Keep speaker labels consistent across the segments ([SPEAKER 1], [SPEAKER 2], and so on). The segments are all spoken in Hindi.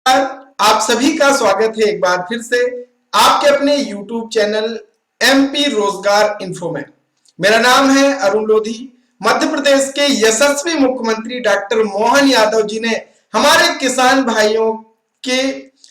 [SPEAKER 1] आप सभी का स्वागत है एक बार फिर से आपके अपने YouTube चैनल एमपी रोजगार इन्फो में। मेरा नाम है अरुण लोधी। मध्य प्रदेश के यशस्वी मुख्यमंत्री डॉक्टर मोहन यादव जी ने हमारे किसान भाइयों के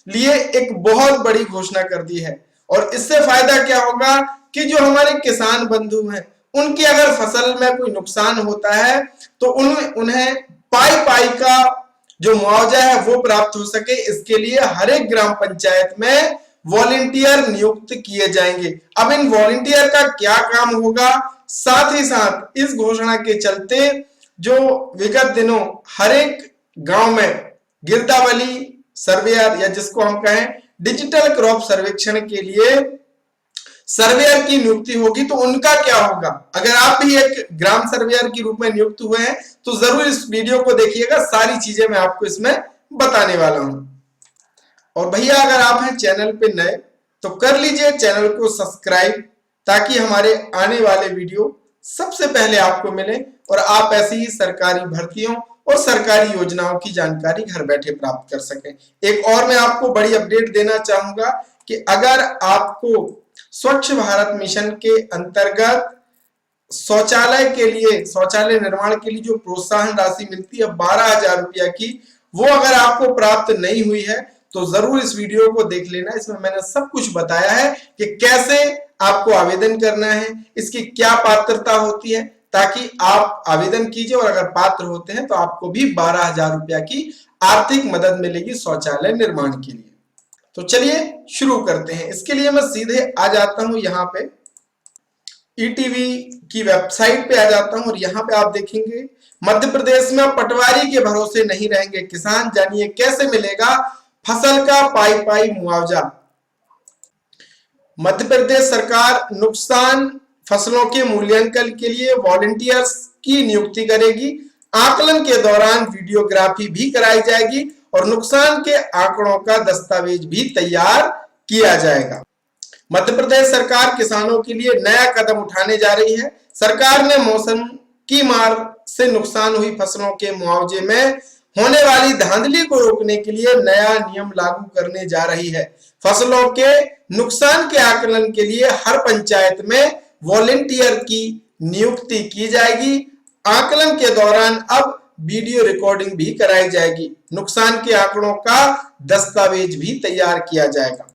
[SPEAKER 1] लिए एक बहुत बड़ी घोषणा कर दी है और इससे फायदा क्या होगा कि जो हमारे किसान बंधु हैं उनकी अगर फसल में कोई नुकसान होता है तो उन्हें पाई पाई का जो मुआवजा है वो प्राप्त हो सके। इसके लिए हर एक ग्राम पंचायत में वॉलेंटियर नियुक्त किए जाएंगे। अब इन वॉलेंटियर का क्या काम होगा, साथ ही साथ इस घोषणा के चलते जो विगत दिनों हर एक गांव में गिरदावली सर्वेयर या जिसको हम कहें डिजिटल क्रॉप सर्वेक्षण के लिए सर्वेयर की नियुक्ति होगी, तो उनका क्या होगा। अगर आप भी एक ग्राम सर्वेयर के रूप में नियुक्त हुए हैं तो जरूर इस वीडियो को देखिएगा, सारी चीजें मैं आपको इसमें बताने वाला हूं। और भैया अगर आप हैं चैनल पे नए तो कर लीजिए चैनल को सब्सक्राइब, ताकि हमारे आने वाले वीडियो सबसे पहले आपको मिले और आप ऐसी ही सरकारी भर्तियों और सरकारी योजनाओं की जानकारी घर बैठे प्राप्त कर सकें। एक और मैं आपको बड़ी अपडेट देना चाहूंगा कि अगर आपको स्वच्छ भारत मिशन के अंतर्गत शौचालय निर्माण के लिए जो प्रोत्साहन राशि मिलती है 12,000 रुपया की, वो अगर आपको प्राप्त नहीं हुई है तो जरूर इस वीडियो को देख लेना। इसमें मैंने सब कुछ बताया है कि कैसे आपको आवेदन करना है, इसकी क्या पात्रता होती है, ताकि आप आवेदन कीजिए और अगर पात्र होते हैं तो आपको भी 12,000 रुपया की आर्थिक मदद मिलेगी शौचालय निर्माण के लिए। तो चलिए शुरू करते हैं। इसके लिए मैं सीधे आ जाता हूं यहाँ पे ईटीवी की वेबसाइट पे आ जाता हूं और यहाँ पे आप देखेंगे मध्य प्रदेश में पटवारी के भरोसे नहीं रहेंगे किसान, जानिए कैसे मिलेगा फसल का पाई पाई मुआवजा। मध्य प्रदेश सरकार नुकसान फसलों के मूल्यांकन के लिए वॉलंटियर्स की नियुक्ति करेगी। आकलन के दौरान वीडियोग्राफी भी कराई जाएगी और नुकसान के आंकड़ों का दस्तावेज भी तैयार किया जाएगा। मध्य प्रदेश सरकार किसानों के लिए नया कदम उठाने जा रही है। सरकार ने मौसम की मार से नुकसान हुई फसलों के मुआवजे में होने वाली धांधली को रोकने के लिए नया नियम लागू करने जा रही है। फसलों के नुकसान के आकलन के लिए हर पंचायत में वॉलेंटियर की नियुक्ति की जाएगी। आकलन के दौरान अब वीडियो रिकॉर्डिंग भी कराई जाएगी। नुकसान के आंकड़ों का दस्तावेज भी तैयार किया जाएगा।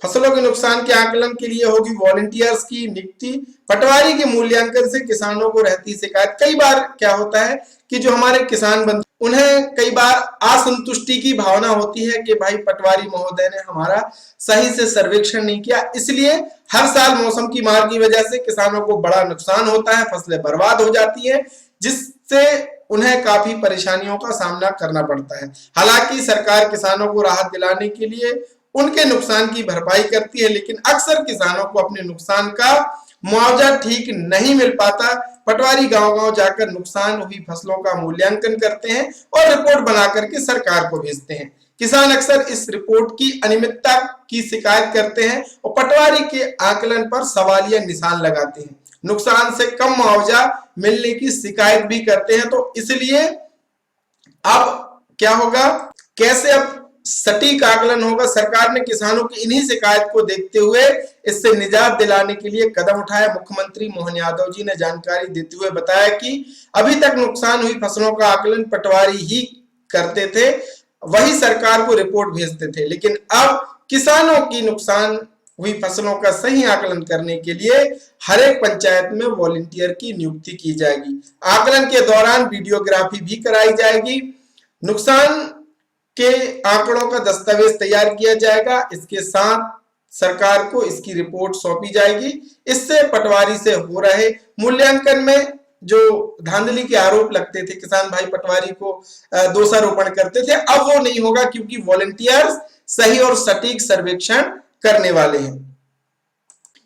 [SPEAKER 1] फसलों के नुकसान के आकलन के लिए होगी वॉलंटियर्स की नियुक्ति। पटवारी के मूल्यांकन से किसानों को रहती शिकायत। कई बार क्या होता है कि जो हमारे किसान बंधु, उन्हें कई बार असंतुष्टि की भावना होती है कि भाई पटवारी महोदय ने हमारा सही से सर्वेक्षण नहीं किया, इसलिए हर साल मौसम की मार की वजह से किसानों को बड़ा नुकसान होता है, फसलें बर्बाद हो जाती है, जिससे उन्हें काफी परेशानियों का सामना करना पड़ता है। हालांकि सरकार किसानों को राहत दिलाने के लिए उनके नुकसान की भरपाई करती है, लेकिन अक्सर किसानों को अपने नुकसान का मुआवजा ठीक नहीं मिल पाता। पटवारी गांव-गांव जाकर नुकसान हुई फसलों का मूल्यांकन करते हैं और रिपोर्ट बना करके सरकार को भेजते हैं। किसान अक्सर इस रिपोर्ट की अनियमितता की शिकायत करते हैं और पटवारी के आकलन पर सवालिया निशान लगाते हैं। नुकसान से कम मुआवजा मिलने की शिकायत भी करते हैं। तो इसलिए अब क्या होगा, कैसे अब सटीक आकलन होगा। सरकार ने किसानों की इन्हीं शिकायत को देखते हुए इससे निजात दिलाने के लिए कदम उठाया। मुख्यमंत्री मोहन यादव जी ने जानकारी देते हुए बताया कि अभी तक नुकसान हुई फसलों का आकलन पटवारी ही करते थे, वही सरकार को रिपोर्ट भेजते थे, लेकिन अब किसानों की नुकसान हुई फसलों का सही आकलन करने के लिए हर एक पंचायत में वॉलंटियर की नियुक्ति की जाएगी। आकलन के दौरान वीडियोग्राफी भी कराई जाएगी। नुकसान के आंकड़ों का दस्तावेज तैयार किया जाएगा। इसके साथ सरकार को इसकी रिपोर्ट सौंपी जाएगी। इससे पटवारी से हो रहे मूल्यांकन में जो धांधली के आरोप लगते थे, किसान भाई पटवारी को दोषारोपण करते थे, अब वो नहीं होगा, क्योंकि वॉलंटियर्स सही और सटीक सर्वेक्षण करने वाले हैं।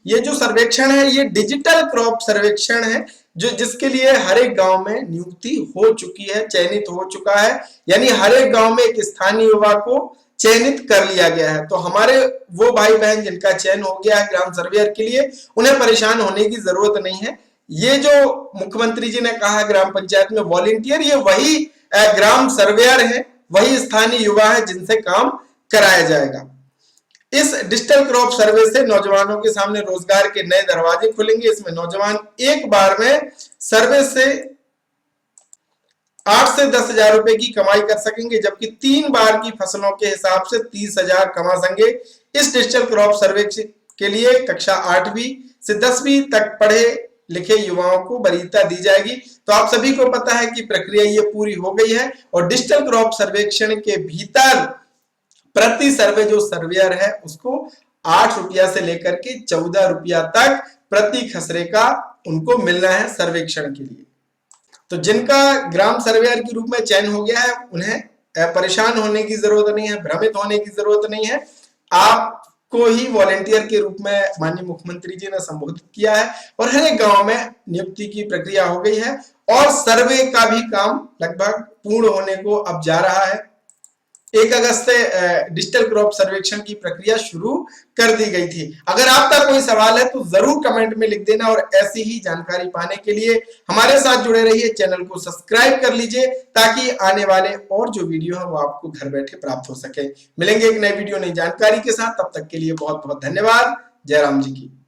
[SPEAKER 1] ये जो सर्वेक्षण है ये डिजिटल क्रॉप सर्वेक्षण है, जो जिसके लिए हर एक गांव में नियुक्ति हो चुकी है, चयनित हो चुका है। यानी हर एक गांव में एक स्थानीय युवा को चयनित कर लिया गया है। तो हमारे वो भाई बहन जिनका चयन हो गया है ग्राम सर्वेयर के लिए, उन्हें परेशान होने की जरूरत नहीं है। ये जो मुख्यमंत्री जी ने कहा ग्राम पंचायत में वॉलंटियर, ये वही ग्राम सर्वेयर है, वही स्थानीय युवा है जिनसे काम कराया जाएगा। इस डिजिटल क्रॉप सर्वे से नौजवानों के सामने रोजगार के नए दरवाजे खुलेंगे। इसमें नौजवान एक बार में सर्वे से 8 से 10,000 रुपए की कमाई कर सकेंगे, जबकि 3 बार की फसलों के हिसाब से 30,000 कमा सकेंगे। इस डिजिटल क्रॉप सर्वे के लिए कक्षा 8वीं से 10वीं तक पढ़े लिखे युवाओं को वरीयता दी जाएगी। तो आप सभी को पता है कि प्रक्रिया ये पूरी हो गई है और डिजिटल क्रॉप सर्वेक्षण के भीतर प्रति सर्वे जो सर्वेयर है उसको 8 रुपया से लेकर के 14 रुपया तक प्रति खसरे का उनको मिलना है सर्वेक्षण के लिए। तो जिनका ग्राम सर्वेयर के रूप में चयन हो गया है उन्हें परेशान होने की जरूरत नहीं है, भ्रमित होने की जरूरत नहीं है। आपको ही वॉलेंटियर के रूप में माननीय मुख्यमंत्री जी ने संबोधित किया है और हर एक गांव में नियुक्ति की प्रक्रिया हो गई है और सर्वे का भी काम लगभग पूर्ण होने को अब जा रहा है। 1 अगस्त से डिजिटल क्रॉप सर्वेक्षण की प्रक्रिया शुरू कर दी गई थी। अगर आपका कोई सवाल है तो जरूर कमेंट में लिख देना और ऐसी ही जानकारी पाने के लिए हमारे साथ जुड़े रहिए, चैनल को सब्सक्राइब कर लीजिए ताकि आने वाले और जो वीडियो है वो आपको घर बैठे प्राप्त हो सके। मिलेंगे एक नई वीडियो नई जानकारी के साथ, तब तक के लिए बहुत बहुत धन्यवाद। जय राम जी की।